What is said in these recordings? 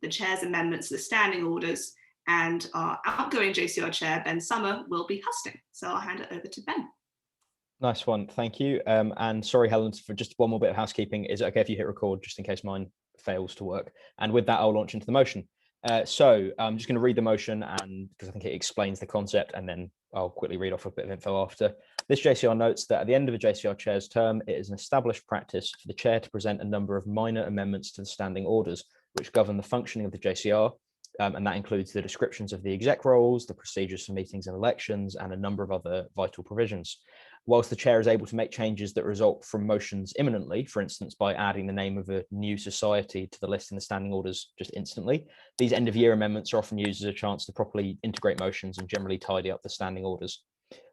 the chair's amendments to the standing orders, and our outgoing JCR chair, Ben Summer, will be hosting. So I'll hand it over to Ben. Nice one, thank you. And sorry, Helen, for just one more bit of housekeeping. Is it okay if you hit record just in case mine fails to work? And with that, I'll launch into the motion. So I'm just going to read the motion, and because I think it explains the concept, and then I'll quickly read off a bit of info after. This JCR notes that at the end of a JCR chair's term, it is an established practice for the chair to present a number of minor amendments to the standing orders, which govern the functioning of the JCR. And that includes the descriptions of the exec roles, the procedures for meetings and elections, and a number of other vital provisions. Whilst the chair is able to make changes that result from motions imminently, for instance, by adding the name of a new society to the list in the standing orders just instantly, these end of year amendments are often used as a chance to properly integrate motions and generally tidy up the standing orders.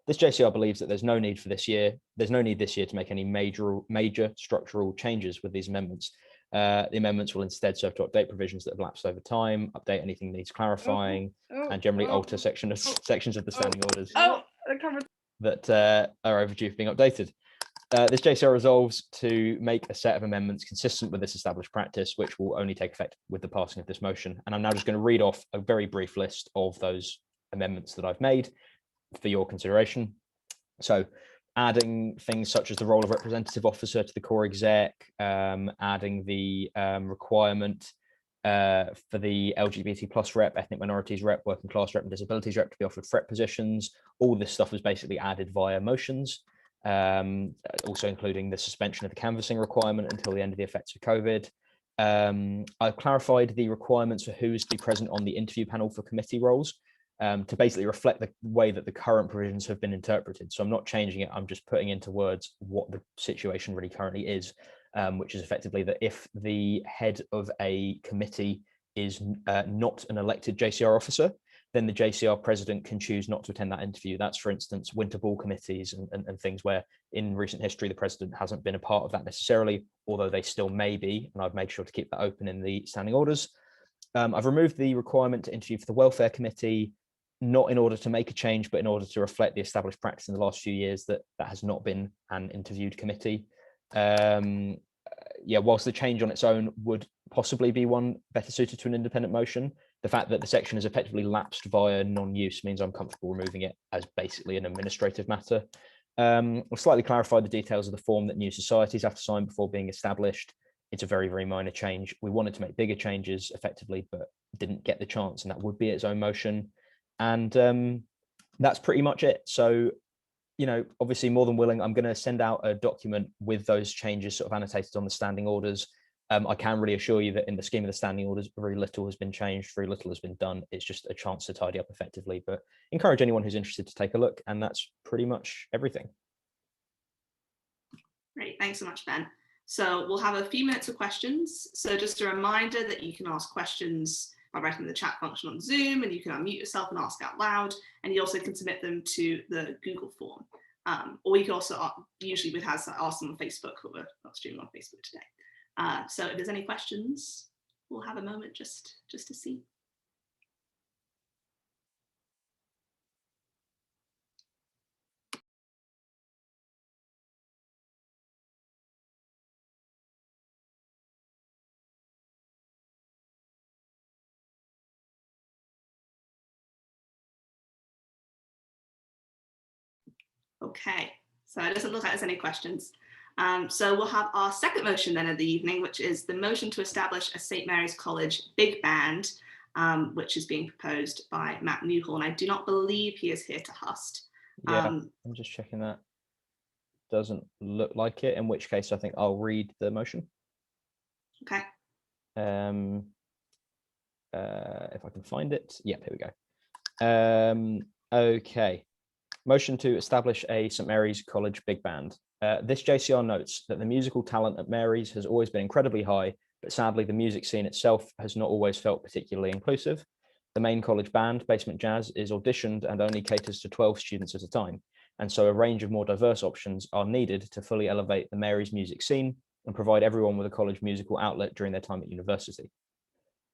This JCR believes that there's no need this year to make any major structural changes with these amendments. The amendments will instead serve to update provisions that have lapsed over time, update anything that needs clarifying, and generally alter sections of the standing orders that are overdue for being updated. This JCR resolves to make a set of amendments consistent with this established practice, which will only take effect with the passing of this motion. And I'm now just going to read off a very brief list of those amendments that I've made for your consideration. So adding things such as the role of representative officer to the core exec, adding the requirement for the LGBT plus rep, ethnic minorities rep, working class rep, and disabilities rep to be offered FREP positions. All this stuff was basically added via motions, also including the suspension of the canvassing requirement until the end of the effects of COVID. I've clarified the requirements for who is to be present on the interview panel for committee roles, to basically reflect the way that the current provisions have been interpreted. So I'm not changing it, I'm just putting into words what the situation really currently is, which is effectively that if the head of a committee is not an elected JCR officer, then the JCR president can choose not to attend that interview. That's, for instance, winter ball committees and things where in recent history, the president hasn't been a part of that necessarily, although they still may be, and I've made sure to keep that open in the standing orders. I've removed the requirement to interview for the welfare committee, not in order to make a change, but in order to reflect the established practice in the last few years that has not been an interviewed committee. Whilst the change on its own would possibly be one better suited to an independent motion, the fact that the section has effectively lapsed via non-use means I'm comfortable removing it as basically an administrative matter. I've slightly clarified the details of the form that new societies have to sign before being established. It's a very, very minor change. We wanted to make bigger changes effectively, but didn't get the chance, and that would be its own motion. And that's pretty much it. So, you know, obviously more than willing, I'm going to send out a document with those changes sort of annotated on the standing orders. I can really assure you that in the scheme of the standing orders, very little has been changed, very little has been done. It's just a chance to tidy up effectively, but encourage anyone who's interested to take a look. And that's pretty much everything. Great, thanks so much, Ben. So we'll have a few minutes of questions. So just a reminder that you can ask questions by writing the chat function on Zoom, and you can unmute yourself and ask out loud, and you also can submit them to the Google form. Or you can also, usually we'd ask them on Facebook, but we're not streaming on Facebook today. So if there's any questions, we'll have a moment just to see. Okay, so it doesn't look like there's any questions. So we'll have our second motion then of the evening, which is the motion to establish a St. Mary's College big band, which is being proposed by Matt Newhall. I do not believe he is here to host. Yeah, I'm just checking that. Doesn't look like it, in which case I think I'll read the motion. Okay. If I can find it. Yep, here we go. Okay. Motion to establish a St. Mary's College big band. This JCR notes that the musical talent at Mary's has always been incredibly high, but sadly the music scene itself has not always felt particularly inclusive. The main college band, Basement Jazz, is auditioned and only caters to 12 students at a time, and so a range of more diverse options are needed to fully elevate the Mary's music scene and provide everyone with a college musical outlet during their time at university.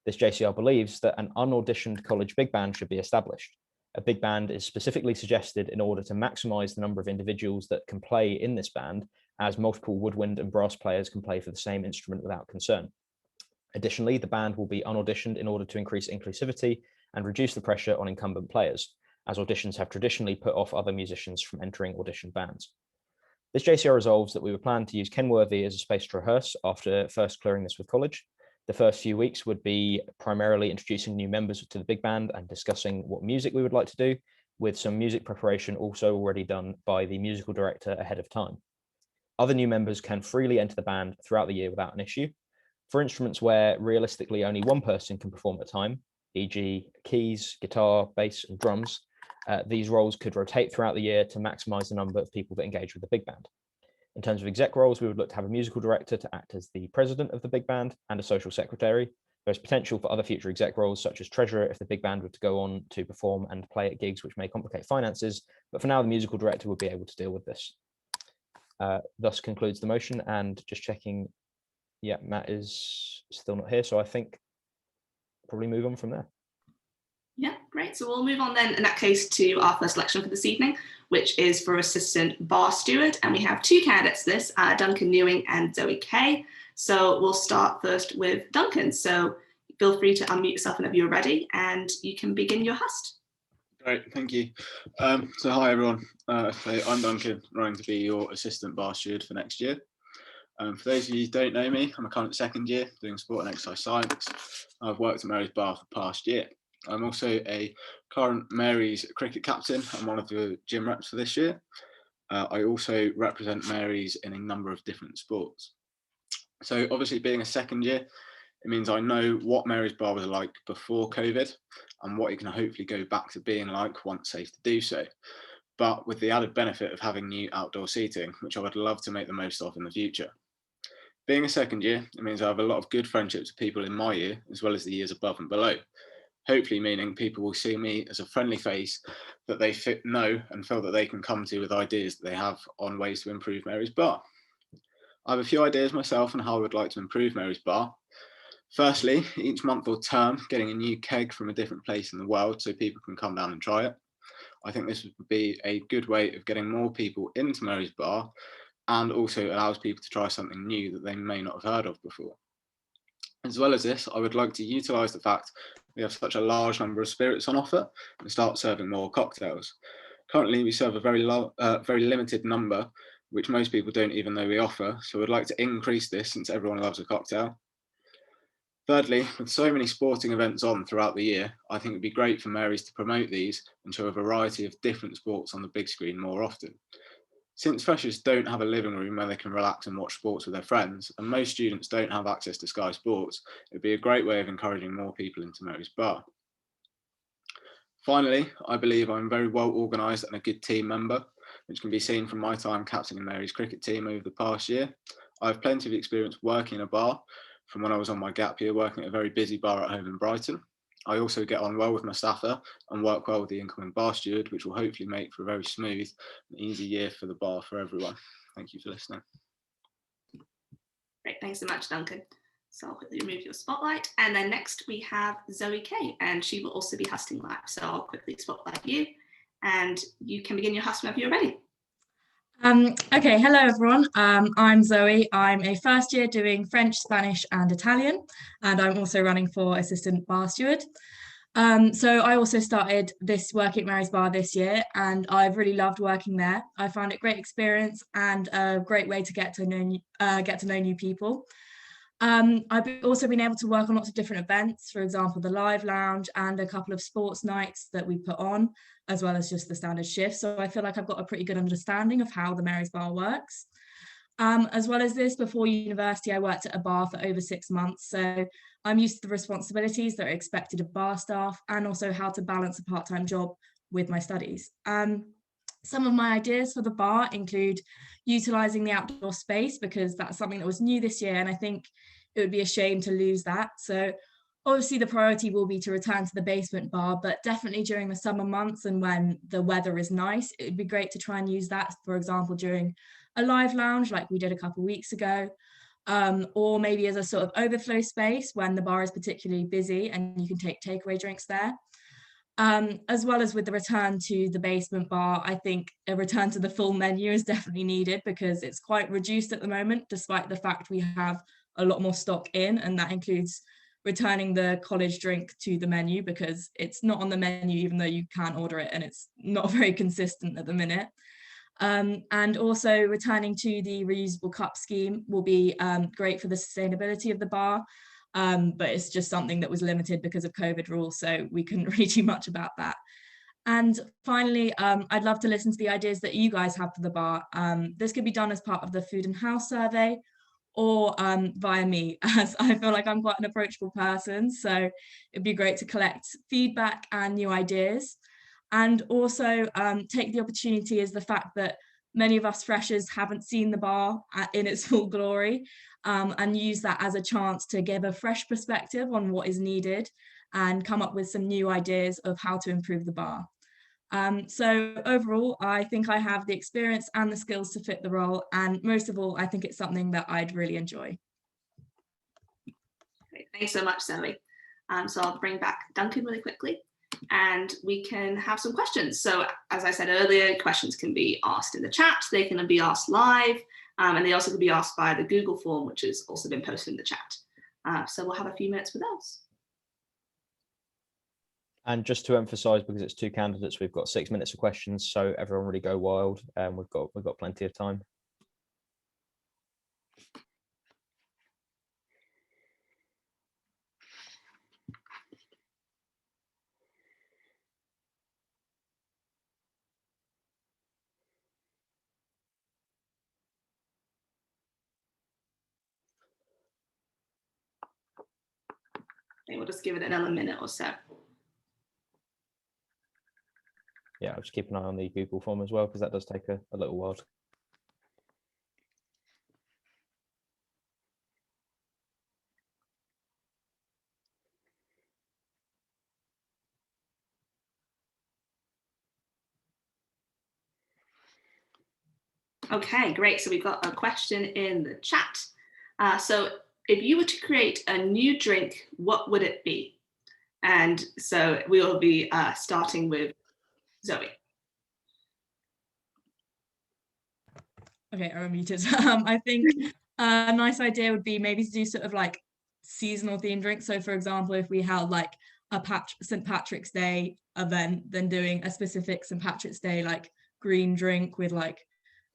This JCR believes that an unauditioned college big band should be established. A big band is specifically suggested in order to maximize the number of individuals that can play in this band, as multiple woodwind and brass players can play for the same instrument without concern. Additionally, the band will be unauditioned in order to increase inclusivity and reduce the pressure on incumbent players, as auditions have traditionally put off other musicians from entering audition bands. This JCR resolves that we were planning to use Kenworthy as a space to rehearse after first clearing this with college. The first few weeks would be primarily introducing new members to the big band and discussing what music we would like to do, with some music preparation also already done by the musical director ahead of time. Other new members can freely enter the band throughout the year without an issue. For instruments where realistically only one person can perform at a time, e.g. keys, guitar, bass, and drums, these roles could rotate throughout the year to maximize the number of people that engage with the big band. In terms of exec roles, we would look to have a musical director to act as the president of the big band and a social secretary. There's potential for other future exec roles, such as treasurer, if the big band were to go on to perform and play at gigs which may complicate finances, but for now, the musical director would be able to deal with this. Thus concludes the motion, and just checking, yeah, Matt is still not here, so I think probably move on from there. Yeah, great. So we'll move on then in that case to our first selection for this evening, which is for assistant bar steward. And we have two candidates for this, Duncan Newing and Zoe Kay. So we'll start first with Duncan. So feel free to unmute yourself whenever you're ready and you can begin your host. Great, thank you. So hi everyone, I'm Duncan, running to be your assistant bar steward for next year. For those of you who don't know me, I'm a current second year doing sport and exercise science. I've worked at Mary's Bar for the past year. I'm also a current Mary's cricket captain and one of the gym reps for this year. I also represent Mary's in a number of different sports. So obviously being a second year, it means I know what Mary's Bar was like before COVID and what it can hopefully go back to being like once safe to do so. But with the added benefit of having new outdoor seating, which I would love to make the most of in the future. Being a second year, it means I have a lot of good friendships with people in my year, as well as the years above and below. Hopefully meaning people will see me as a friendly face that they know and feel that they can come to with ideas that they have on ways to improve Mary's Bar. I have a few ideas myself on how I would like to improve Mary's Bar. Firstly, each month or term, getting a new keg from a different place in the world so people can come down and try it. I think this would be a good way of getting more people into Mary's Bar and also allows people to try something new that they may not have heard of before. As well as this, I would like to utilise the fact we have such a large number of spirits on offer and start serving more cocktails. Currently, we serve a very limited number, which most people don't even know we offer, so I'd like to increase this since everyone loves a cocktail. Thirdly, with so many sporting events on throughout the year, I think it'd be great for Mary's to promote these and show a variety of different sports on the big screen more often. Since freshers don't have a living room where they can relax and watch sports with their friends, and most students don't have access to Sky Sports, it'd be a great way of encouraging more people into Mary's Bar. Finally, I believe I'm very well organised and a good team member, which can be seen from my time captaining Mary's cricket team over the past year. I have plenty of experience working in a bar from when I was on my gap year working at a very busy bar at home in Brighton. I also get on well with my staffer and work well with the incoming bar steward, which will hopefully make for a very smooth and easy year for the bar for everyone. Thank you for listening. Great, thanks so much, Duncan. So I'll quickly remove your spotlight. And then next we have Zoe Kay, and she will also be hosting live. So I'll quickly spotlight you, and you can begin your host whenever you're ready. Okay, hello everyone. I'm Zoe. I'm a first year doing French, Spanish and Italian, and I'm also running for assistant bar steward. So I also started this work at Mary's Bar this year, and I've really loved working there. I found it a great experience and a great way to get to know new people. I've also been able to work on lots of different events, for example, the live lounge and a couple of sports nights that we put on, as well as just the standard shifts. So I feel like I've got a pretty good understanding of how the Mary's Bar works. As well as this, before university, I worked at a bar for over 6 months. So I'm used to the responsibilities that are expected of bar staff and also how to balance a part-time job with my studies. Some of my ideas for the bar include utilising the outdoor space, because that's something that was new this year, and I think it would be a shame to lose that. So obviously the priority will be to return to the basement bar, but definitely during the summer months and when the weather is nice, it would be great to try and use that, for example, during a live lounge like we did a couple of weeks ago, or maybe as a sort of overflow space when the bar is particularly busy and you can take takeaway drinks there. As well as with the return to the basement bar, I think a return to the full menu is definitely needed because it's quite reduced at the moment, despite the fact we have a lot more stock in, and that includes returning the college drink to the menu because it's not on the menu even though you can order it, and it's not very consistent at the minute. And also returning to the reusable cup scheme will be great for the sustainability of the bar, but it's just something that was limited because of COVID rules, so we couldn't really do much about that. And finally, I'd love to listen to the ideas that you guys have for the bar. This could be done as part of the Food and House survey, or via me, as I feel like I'm quite an approachable person. So it'd be great to collect feedback and new ideas. And also take the opportunity as the fact that many of us freshers haven't seen the bar in its full glory, and use that as a chance to give a fresh perspective on what is needed and come up with some new ideas of how to improve the bar. So overall, I think I have the experience and the skills to fit the role, and most of all, I think it's something that I'd really enjoy. Great. Thanks so much, Zoe. So I'll bring back Duncan really quickly, and we can have some questions. So as I said earlier, questions can be asked in the chat, they can be asked live, and they also can be asked via the Google form, which has also been posted in the chat. So we'll have a few minutes for those. And just to emphasize, because it's 2 candidates, we've got 6 minutes of questions, so everyone really go wild. We've got plenty of time. Okay, we'll just give it another minute or so. Yeah, I'll just keep an eye on the Google form as well, because that does take a little while. Okay, great. So we've got a question in the chat. So if you were to create a new drink, what would it be? And so we will be starting with Zoe. Okay, I'm muted. I think a nice idea would be maybe to do sort of like seasonal themed drinks. So for example, if we held like a St. Patrick's Day event, then doing a specific St. Patrick's Day like green drink with like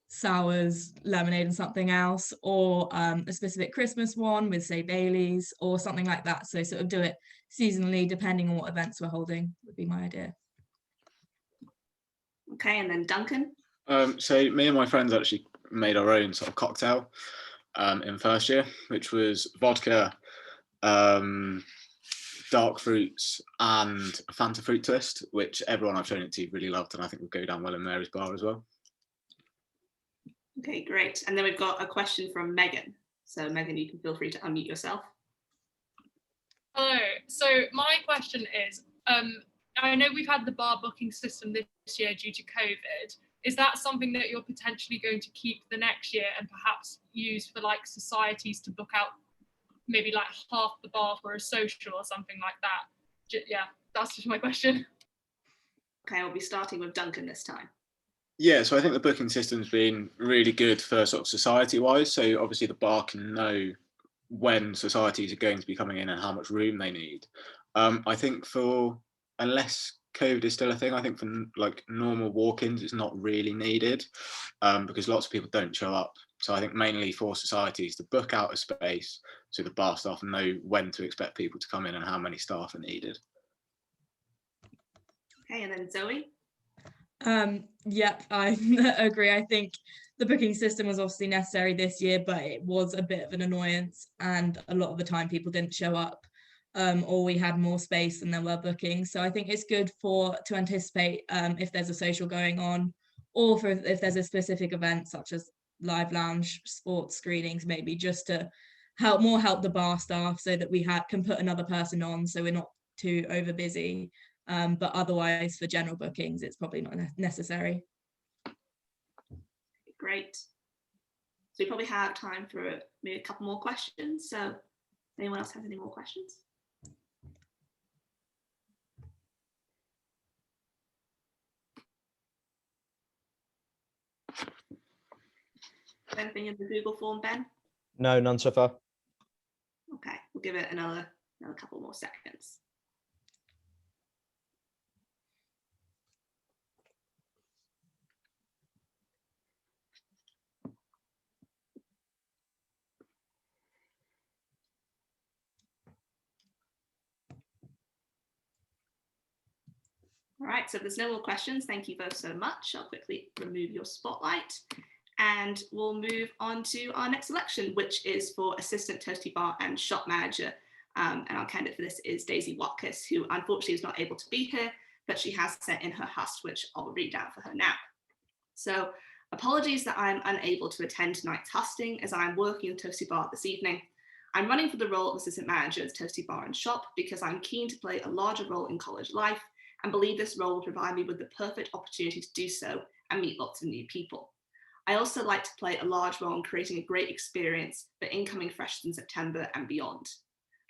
sours, lemonade and something else, or a specific Christmas one with say Baileys or something like that. So sort of do it seasonally depending on what events we're holding would be my idea. Okay, and then Duncan. So me and my friends actually made our own sort of cocktail in first year, which was vodka, dark fruits and a Fanta fruit twist, which everyone I've shown it to really loved, and I think would go down well in Mary's bar as well. Okay, great. And then we've got a question from Megan. So Megan, you can feel free to unmute yourself. Hello. So my question is, I know we've had the bar booking system this year due to COVID. Is that something that you're potentially going to keep the next year and perhaps use for like societies to book out maybe like half the bar for a social or something like that? Yeah, that's just my question. Okay, we'll be starting with Duncan this time. Yeah, so I think the booking system's been really good for sort of society-wise. So obviously the bar can know when societies are going to be coming in and how much room they need. I think for, unless COVID is still a thing, I think for like normal walk-ins, it's not really needed because lots of people don't show up. So I think mainly for societies to book out a space so the bar staff know when to expect people to come in and how many staff are needed. Okay, and then Zoe. Yep, I agree. I think the booking system was obviously necessary this year, but it was a bit of an annoyance, and a lot of the time people didn't show up, or we had more space than there were bookings. So I think it's good to anticipate if there's a social going on, or if there's a specific event such as live lounge, sports screenings, maybe just to help the bar staff so that we can put another person on, so we're not too over busy. But otherwise, for general bookings, it's probably not necessary. Great. So we probably have time for maybe a couple more questions. So anyone else have any more questions? Anything in the Google form, Ben? No, none so far. give it another couple more seconds. All right, so if there's no more questions, thank you both so much. I'll quickly remove your spotlight and we'll move on to our next election, which is for Assistant Toasty Bar and Shop Manager. And our candidate for this is Daisy Watkiss, who unfortunately is not able to be here, but she has sent in her hust, which I'll read out for her now. So apologies that I'm unable to attend tonight's husting as I'm working in Toasty Bar this evening. I'm running for the role of Assistant Manager at Toasty Bar and Shop because I'm keen to play a larger role in college life and believe this role will provide me with the perfect opportunity to do so and meet lots of new people. I also like to play a large role in creating a great experience for incoming freshers in September and beyond.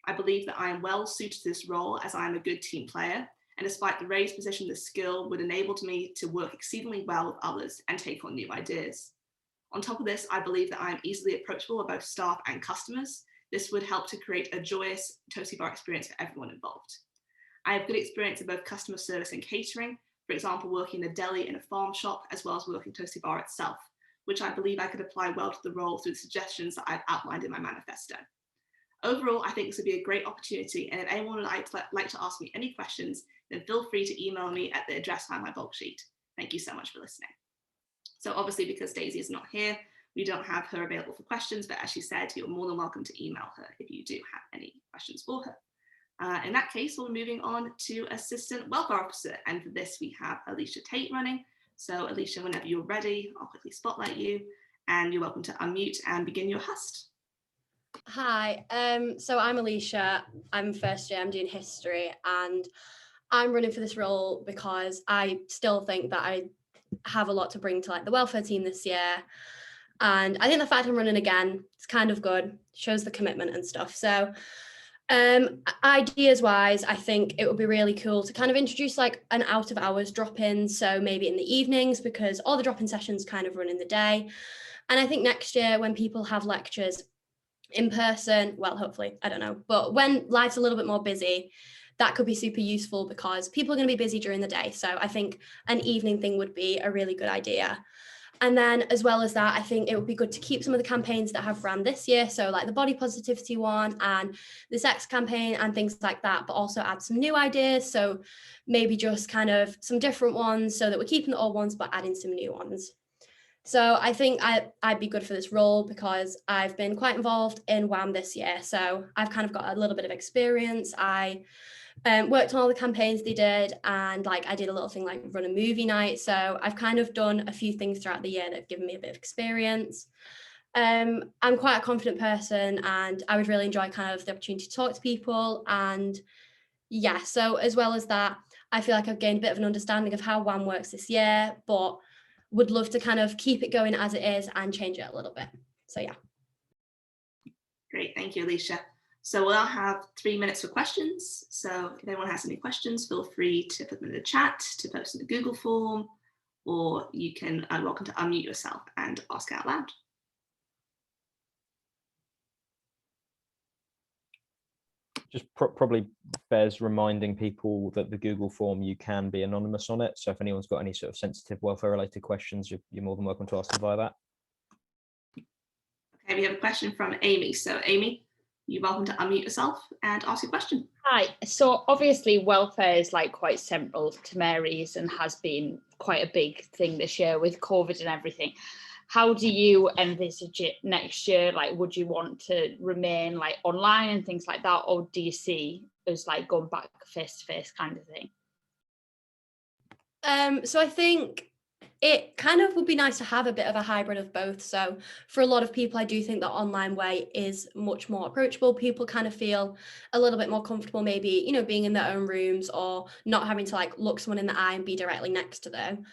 I believe that I am well suited to this role as I am a good team player, and despite the raised position, this skill would enable me to work exceedingly well with others and take on new ideas. On top of this, I believe that I am easily approachable with both staff and customers. This would help to create a joyous Toasty Bar experience for everyone involved. I have good experience in both customer service and catering, for example, working in a deli in a farm shop, as well as working Toasty Bar itself, which I believe I could apply well to the role through the suggestions that I've outlined in my manifesto. Overall, I think this would be a great opportunity, and if anyone would like to ask me any questions, then feel free to email me at the address on my bulk sheet. Thank you so much for listening. So obviously, because Daisy is not here, we don't have her available for questions, but as she said, you're more than welcome to email her if you do have any questions for her. In that case, we're moving on to Assistant Welfare Officer, and for this we have Alicia Tate running. So Alicia, whenever you're ready, I'll quickly spotlight you, and you're welcome to unmute and begin your hust. Hi, so I'm Alicia, I'm first year, I'm doing history, and I'm running for this role because I still think that I have a lot to bring to like the welfare team this year. And I think the fact I'm running again, it's kind of good, shows the commitment and stuff. So ideas wise, I think it would be really cool to kind of introduce like an out of hours drop-in. So maybe in the evenings, because all the drop-in sessions kind of run in the day. And I think next year when people have lectures in person, well, hopefully, I don't know, but when life's a little bit more busy, that could be super useful because people are going to be busy during the day. So I think an evening thing would be a really good idea. And then as well as that, I think it would be good to keep some of the campaigns that have ran this year. So like the body positivity one and the sex campaign and things like that, but also add some new ideas. So maybe just kind of some different ones so that we're keeping the old ones, but adding some new ones. So I think I'd be good for this role because I've been quite involved in WAM this year. So I've kind of got a little bit of experience. I worked on all the campaigns they did, and like I did a little thing like run a movie night. So I've kind of done a few things throughout the year that have given me a bit of experience. I'm quite a confident person, and I would really enjoy kind of the opportunity to talk to people. And yeah, so as well as that, I feel like I've gained a bit of an understanding of how WAM works this year, but would love to kind of keep it going as it is and change it a little bit. So yeah. Great, thank you, Alicia. So we'll have 3 minutes for questions. So if anyone has any questions, feel free to put them in the chat, to post in the Google form, or you can welcome to unmute yourself and ask out loud. Just probably bears reminding people that the Google form, you can be anonymous on it. So if anyone's got any sort of sensitive welfare related questions, you're more than welcome to ask them via that. Okay, we have a question from Amy. So Amy, you're welcome to unmute yourself and ask your question. Hi, so obviously welfare is like quite central to Mary's and has been quite a big thing this year with COVID and everything. How do you envisage it next year? Like, would you want to remain like online and things like that? Or do you see as like going back face to face kind of thing? So I think it kind of would be nice to have a bit of a hybrid of both. So for a lot of people, I do think the online way is much more approachable. People kind of feel a little bit more comfortable, maybe, you know, being in their own rooms or not having to like look someone in the eye and be directly next to them.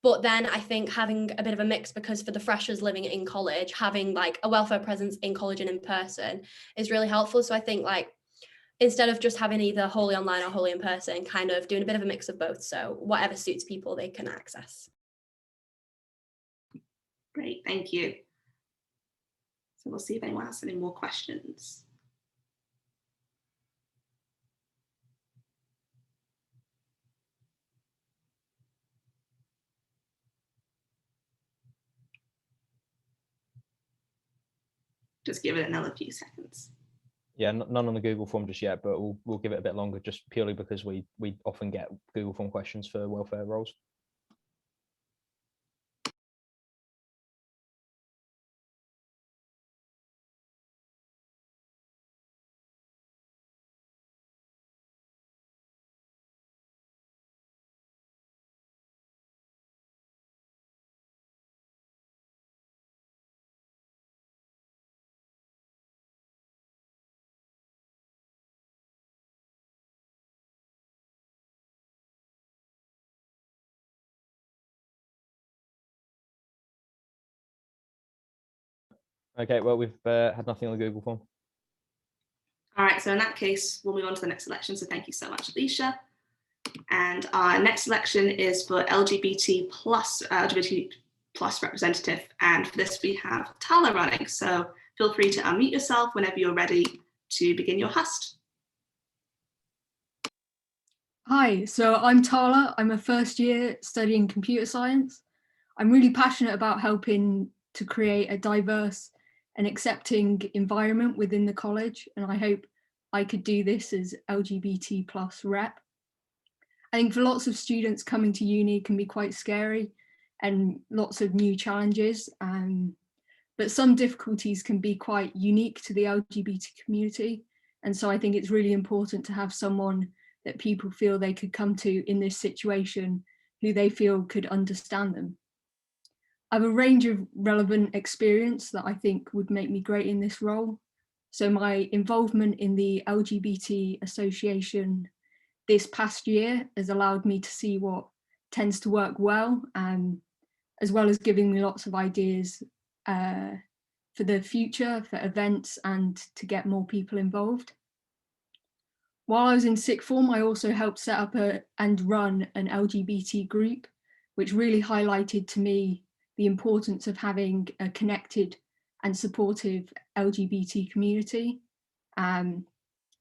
But then I think having a bit of a mix, because for the freshers living in college, having like a welfare presence in college and in person is really helpful. So I think like instead of just having either wholly online or wholly in person, kind of doing a bit of a mix of both. So whatever suits people, they can access. Great, thank you. So we'll see if anyone has any more questions. Just give it another few seconds. Yeah, none on the Google form just yet, but we'll give it a bit longer, just purely because we often get Google form questions for welfare roles. Okay, well, we've had nothing on the Google form. All right, so in that case, we'll move on to the next selection. So thank you so much, Alicia. And our next selection is for LGBT plus representative. And for this, we have Tala running. So feel free to unmute yourself whenever you're ready to begin your host. Hi, so I'm Tala. I'm a first year studying computer science. I'm really passionate about helping to create a diverse and accepting environment within the college, and I hope I could do this as LGBT plus rep. I think for lots of students, coming to uni can be quite scary and lots of new challenges, but some difficulties can be quite unique to the LGBT community. And so I think it's really important to have someone that people feel they could come to in this situation who they feel could understand them. I have a range of relevant experience that I think would make me great in this role. So my involvement in the LGBT association this past year has allowed me to see what tends to work well, as well as giving me lots of ideas for the future, for events, and to get more people involved. While I was in sixth form, I also helped set up and run an LGBT group, which really highlighted to me the importance of having a connected and supportive LGBT community. I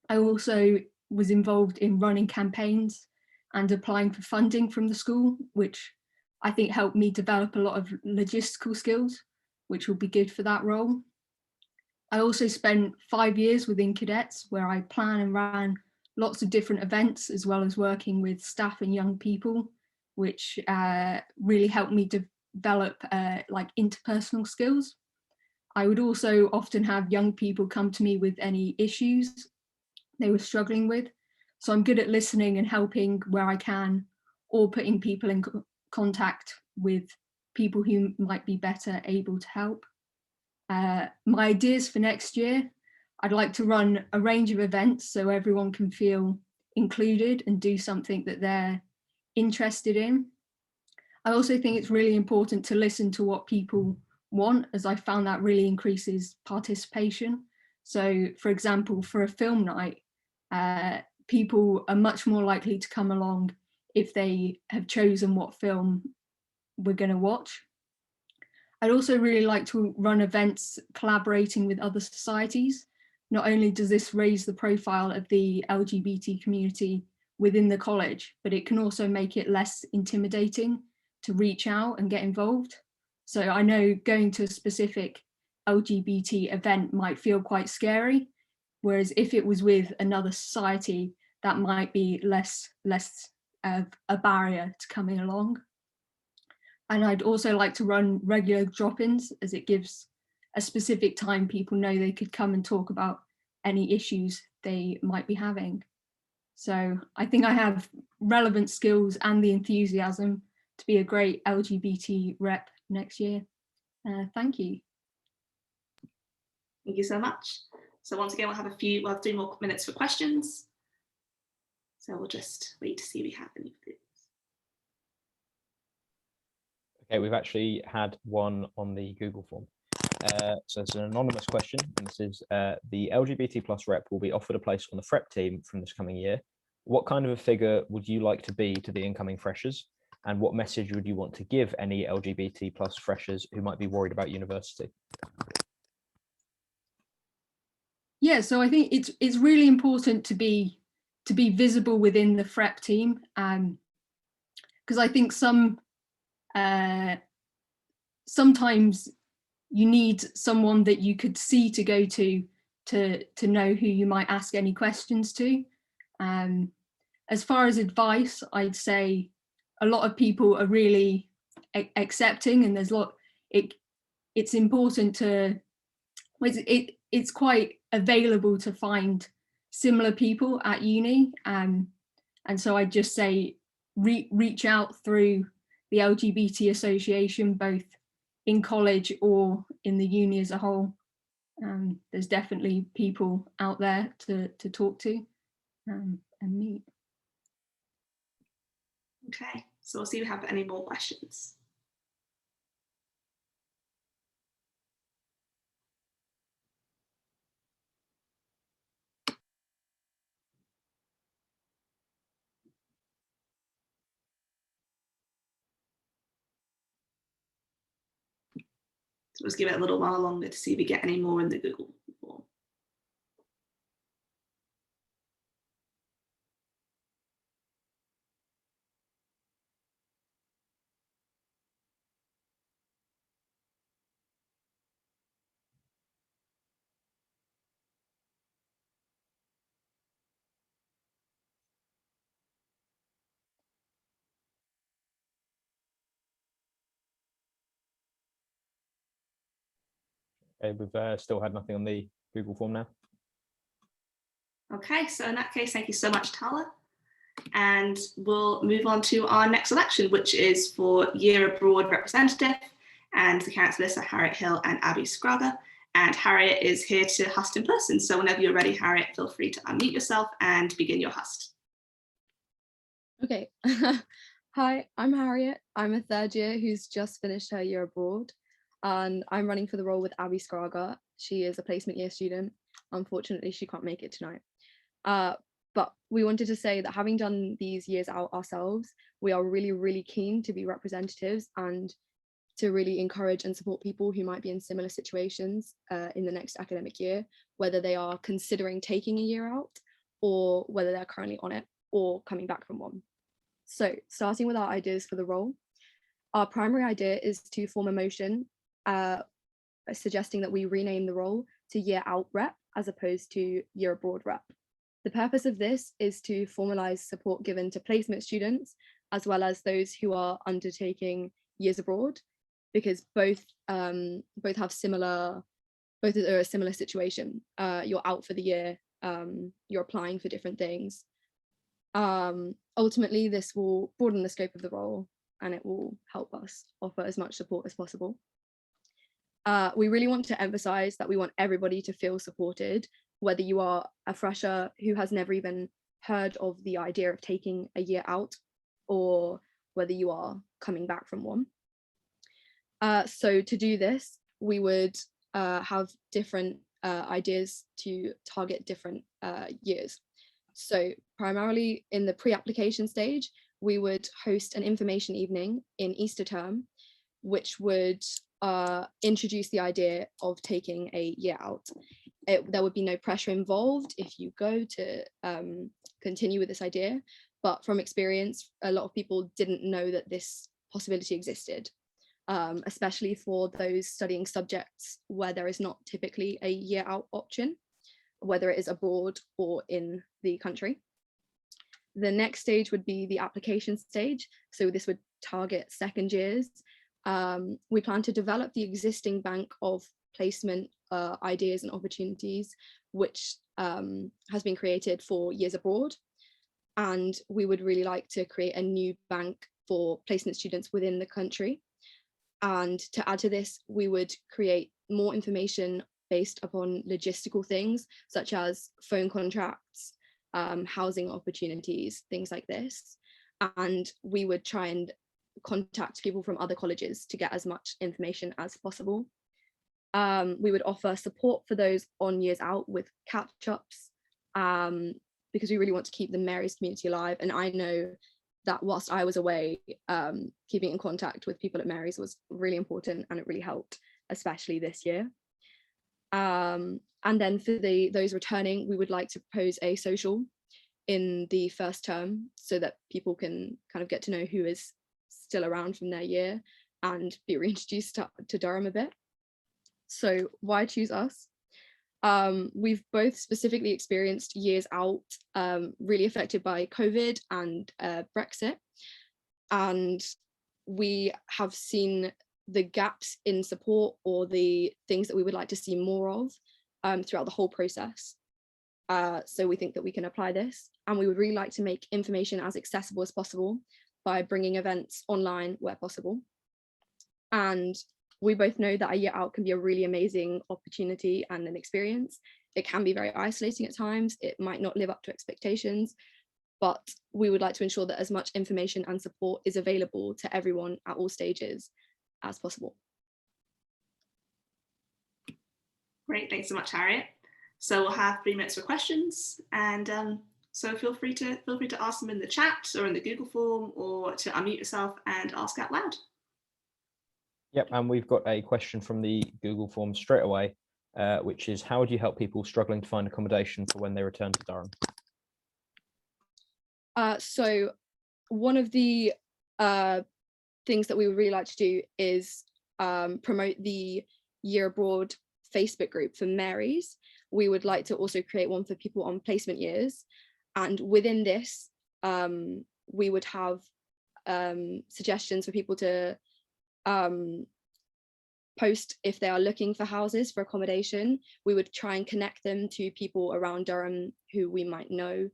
also was involved in running campaigns and applying for funding from the school, which I think helped me develop a lot of logistical skills, which will be good for that role. I also spent 5 years within cadets, where I plan and ran lots of different events, as well as working with staff and young people, which really helped me develop like interpersonal skills. I would also often have young people come to me with any issues they were struggling with. So I'm good at listening and helping where I can, or putting people in contact with people who might be better able to help. My ideas for next year, I'd like to run a range of events so everyone can feel included and do something that they're interested in. I also think it's really important to listen to what people want, as I found that really increases participation. So for example, for a film night, people are much more likely to come along if they have chosen what film we're going to watch. I'd also really like to run events collaborating with other societies. Not only does this raise the profile of the LGBT community within the college, but it can also make it less intimidating to reach out and get involved. So I know going to a specific LGBT event might feel quite scary, whereas if it was with another society, that might be less of a barrier to coming along. And I'd also like to run regular drop-ins, as it gives a specific time people know they could come and talk about any issues they might be having. So I think I have relevant skills and the enthusiasm to be a great LGBT rep next year. Thank you. Thank you so much. So once again, we'll have 3 more minutes for questions. So we'll just wait to see if we have any of these. Okay, we've actually had one on the Google form. So it's an anonymous question, and this is, the LGBT plus rep will be offered a place on the FREP team from this coming year. What kind of a figure would you like to be to the incoming freshers? And what message would you want to give any LGBT plus freshers who might be worried about university? Yeah, so I think it's really important to be visible within the FREP team, because I think sometimes you need someone that you could see to go to know who you might ask any questions to. As far as advice, I'd say a lot of people are really accepting, and there's it's important to, it's quite available to find similar people at uni, and so I'd just say reach out through the LGBT association, both in college or in the uni as a whole. There's definitely people out there to talk to and meet. Okay, so we'll see if we have any more questions. So let's give it a little while longer to see if we get any more in the Google form. Okay, we've still had nothing on the Google form now. Okay, so in that case, thank you so much, Tala. And we'll move on to our next election, which is for Year Abroad representative. And the councillors are Harriet Hill and Abby Scrogger. And Harriet is here to host in person. So whenever you're ready, Harriet, feel free to unmute yourself and begin your host. Okay. Hi, I'm Harriet. I'm a third year who's just finished her year abroad, and I'm running for the role with Abby Scrogger. She is a placement year student. Unfortunately, she can't make it tonight. But we wanted to say that having done these years out ourselves, we are really, really keen to be representatives and to really encourage and support people who might be in similar situations in the next academic year, whether they are considering taking a year out or whether they're currently on it or coming back from one. So starting with our ideas for the role, our primary idea is to form a motion suggesting that we rename the role to Year Out Rep as opposed to Year Abroad Rep. The purpose of this is to formalise support given to placement students as well as those who are undertaking years abroad, because both have both are a similar situation. You're out for the year, you're applying for different things. Ultimately, this will broaden the scope of the role and it will help us offer as much support as possible. We really want to emphasize that we want everybody to feel supported, whether you are a fresher who has never even heard of the idea of taking a year out or whether you are coming back from one. So to do this, we would have different ideas to target different years. So primarily in the pre-application stage, we would host an information evening in Easter term, which would introduce the idea of taking a year out. There would be no pressure involved if you go to continue with this idea, but from experience, a lot of people didn't know that this possibility existed, especially for those studying subjects where there is not typically a year out option, whether it is abroad or in the country. The next stage would be the application stage. So this would target second years. We plan to develop the existing bank of placement ideas and opportunities, which has been created for years abroad. And we would really like to create a new bank for placement students within the country. And to add to this, we would create more information based upon logistical things, such as phone contracts, housing opportunities, things like this. And we would try and contact people from other colleges to get as much information as possible. We would offer support for those on years out with catch-ups, because we really want to keep the Mary's community alive. And I know that whilst I was away, keeping in contact with people at Mary's was really important and it really helped, especially this year. And then for those returning, we would like to propose a social in the first term so that people can kind of get to know who is still around from their year and be reintroduced to Durham a bit. So why choose us? We've both specifically experienced years out really affected by COVID and Brexit. And we have seen the gaps in support or the things that we would like to see more of throughout the whole process. So we think that we can apply this, and we would really like to make information as accessible as possible by bringing events online where possible. And we both know that a year out can be a really amazing opportunity and an experience. It can be very isolating at times. It might not live up to expectations, but we would like to ensure that as much information and support is available to everyone at all stages as possible. Great, thanks so much, Harriet. So we'll have 3 minutes for questions, and so feel free to ask them in the chat or in the Google form, or to unmute yourself and ask out loud. Yep, and we've got a question from the Google form straight away, which is, how do you help people struggling to find accommodation for when they return to Durham? So one of the things that we would really like to do is promote the Year Abroad Facebook group for Marys. We would like to also create one for people on placement years. And within this, we would have suggestions for people to post if they are looking for houses for accommodation. We would try and connect them to people around Durham who we might know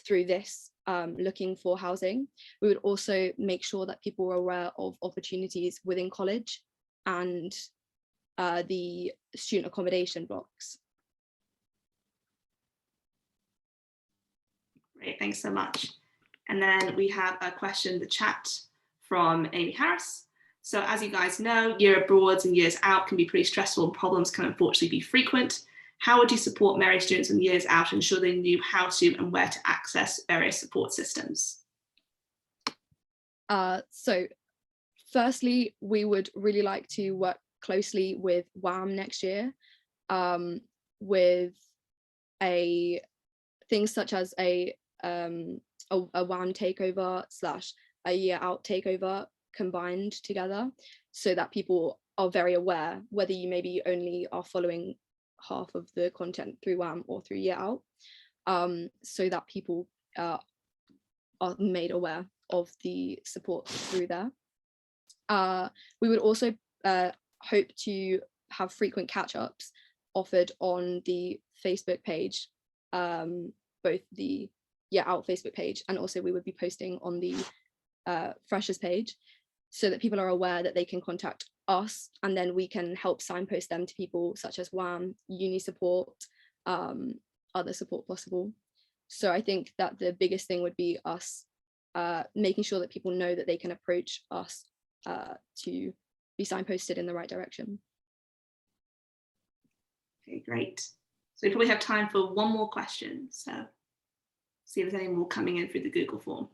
through this looking for housing. We would also make sure that people were aware of opportunities within college and the student accommodation blocks. Great, thanks so much. And then we have a question in the chat from Amy Harris. So as you guys know, year abroads and years out can be pretty stressful, and problems can unfortunately be frequent. How would you support Mary students in years out and ensure they knew how to and where to access various support systems? So firstly, we would really like to work closely with WAM next year with things such as a WAM takeover / a year out takeover combined together, so that people are very aware, whether you maybe only are following half of the content through WAM or through year out, so that people are made aware of the support through there. We would also hope to have frequent catch-ups offered on the Facebook page, both the Year Out Facebook page, and also we would be posting on the Freshers page, so that people are aware that they can contact us, and then we can help signpost them to people such as WAM, uni support, other support possible. So I think that the biggest thing would be us making sure that people know that they can approach us to be signposted in the right direction. Okay, great. So we probably have time for one more question. So see if there's any more coming in through the Google form.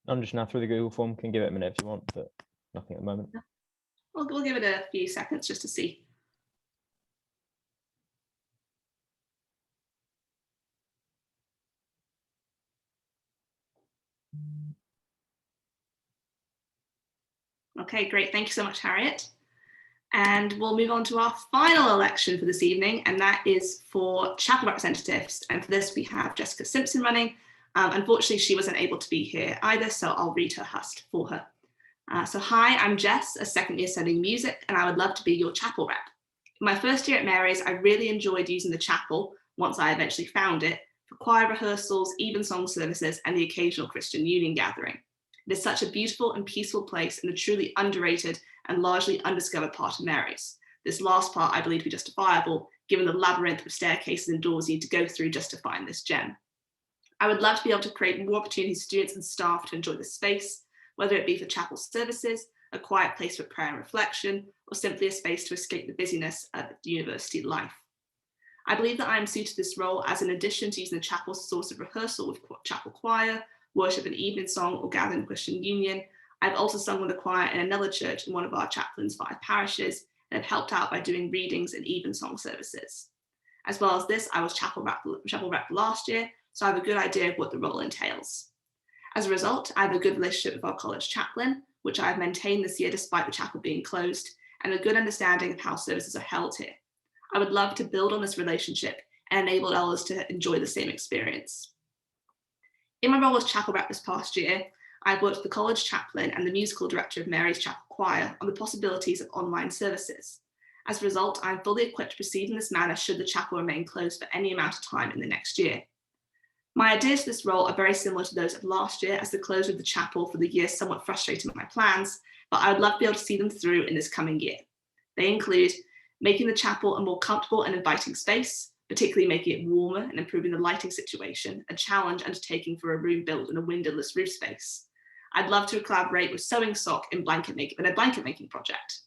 I'm just now through the Google form, can give it a minute if you want, but nothing at the moment. We'll give it a few seconds just to see. Okay, great. Thank you so much, Harriet. And we'll move on to our final election for this evening, and that is for chapel representatives. And for this, we have Jessica Simpson running. Unfortunately, she wasn't able to be here either, so I'll read her hust for her. So hi, I'm Jess, a second year studying music, and I would love to be your chapel rep. In my first year at Mary's, I really enjoyed using the chapel, once I eventually found it, for choir rehearsals, evensong services, and the occasional Christian Union gathering. It is such a beautiful and peaceful place, and a truly underrated and largely undiscovered part of Mary's. This last part I believe to be justifiable, given the labyrinth of staircases and doors you need to go through just to find this gem. I would love to be able to create more opportunities for students and staff to enjoy this space, whether it be for chapel services, a quiet place for prayer and reflection, or simply a space to escape the busyness of university life. I believe that I am suited to this role, as in addition to using the chapel as a source of rehearsal with chapel choir, worship and evening song, or gathering Christian Union, I've also sung with the choir in another church in one of our chaplain's 5 parishes, and have helped out by doing readings and evensong services. As well as this, I was chapel rep last year, so I have a good idea of what the role entails. As a result, I have a good relationship with our college chaplain, which I have maintained this year despite the chapel being closed, and a good understanding of how services are held here. I would love to build on this relationship and enable others to enjoy the same experience. In my role as chapel rep this past year, I've worked with the college chaplain and the musical director of Mary's Chapel Choir on the possibilities of online services. As a result, I'm fully equipped to proceed in this manner should the chapel remain closed for any amount of time in the next year. My ideas for this role are very similar to those of last year, as the closure of the chapel for the year somewhat frustrated my plans, but I would love to be able to see them through in this coming year. They include making the chapel a more comfortable and inviting space, particularly making it warmer and improving the lighting situation, a challenge undertaking for a room built in a windowless roof space. I'd love to collaborate with Sewing Sock in a blanket making project.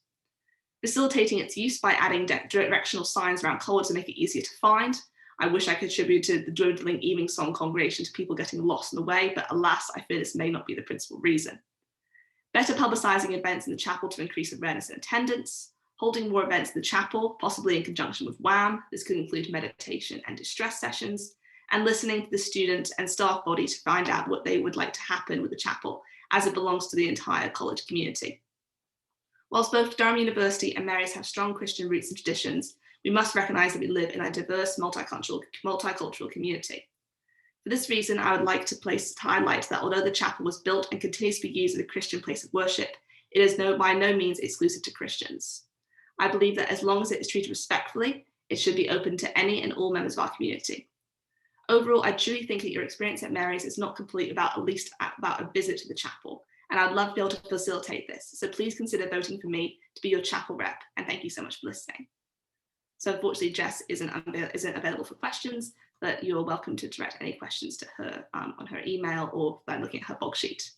Facilitating its use by adding directional signs around college to make it easier to find. I wish I could attribute to the dwindling evening song congregation to people getting lost in the way, but alas, I fear this may not be the principal reason. Better publicising events in the chapel to increase awareness and attendance. Holding more events in the chapel, possibly in conjunction with WAM. This could include meditation and distress sessions, and listening to the student and staff body to find out what they would like to happen with the chapel, as it belongs to the entire college community. Whilst both Durham University and Mary's have strong Christian roots and traditions, we must recognise that we live in a diverse multicultural community. For this reason, I would like to highlight that although the chapel was built and continues to be used as a Christian place of worship, it is by no means exclusive to Christians. I believe that as long as it is treated respectfully, it should be open to any and all members of our community. Overall, I truly think that your experience at Mary's is not complete without at least about a visit to the chapel, and I'd love to be able to facilitate this. So please consider voting for me to be your chapel rep, and thank you so much for listening. So unfortunately, Jess isn't available for questions, but you're welcome to direct any questions to her on her email or by looking at her blog sheet.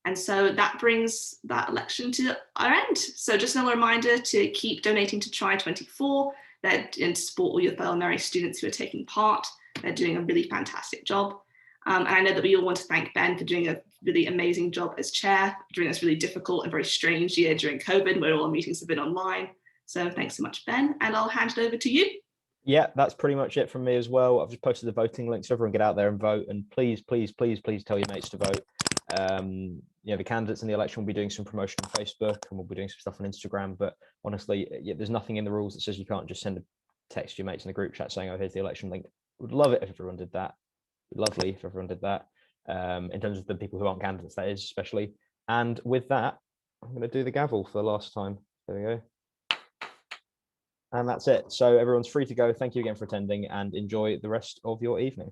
And so that brings that election to our end. So just another reminder to keep donating to Try24 and to support all your fellow Mary students who are taking part. They're doing a really fantastic job. And I know that we all want to thank Ben for doing a really amazing job as chair during this really difficult and very strange year during COVID, where all our meetings have been online. So thanks so much, Ben, and I'll hand it over to you. Yeah, that's pretty much it from me as well. I've just posted the voting link, so everyone get out there and vote. And please, please, please, please tell your mates to vote. You know, the candidates in the election will be doing some promotion on Facebook, and we'll be doing some stuff on Instagram. But honestly, there's nothing in the rules that says you can't just send a text to your mates in the group chat saying, "Oh, here's the election link." Would love it if everyone did that. Lovely if everyone did that. In terms of the people who aren't candidates, that is, especially. And with that, I'm going to do the gavel for the last time. There we go. And that's it. So everyone's free to go. Thank you again for attending, and enjoy the rest of your evening.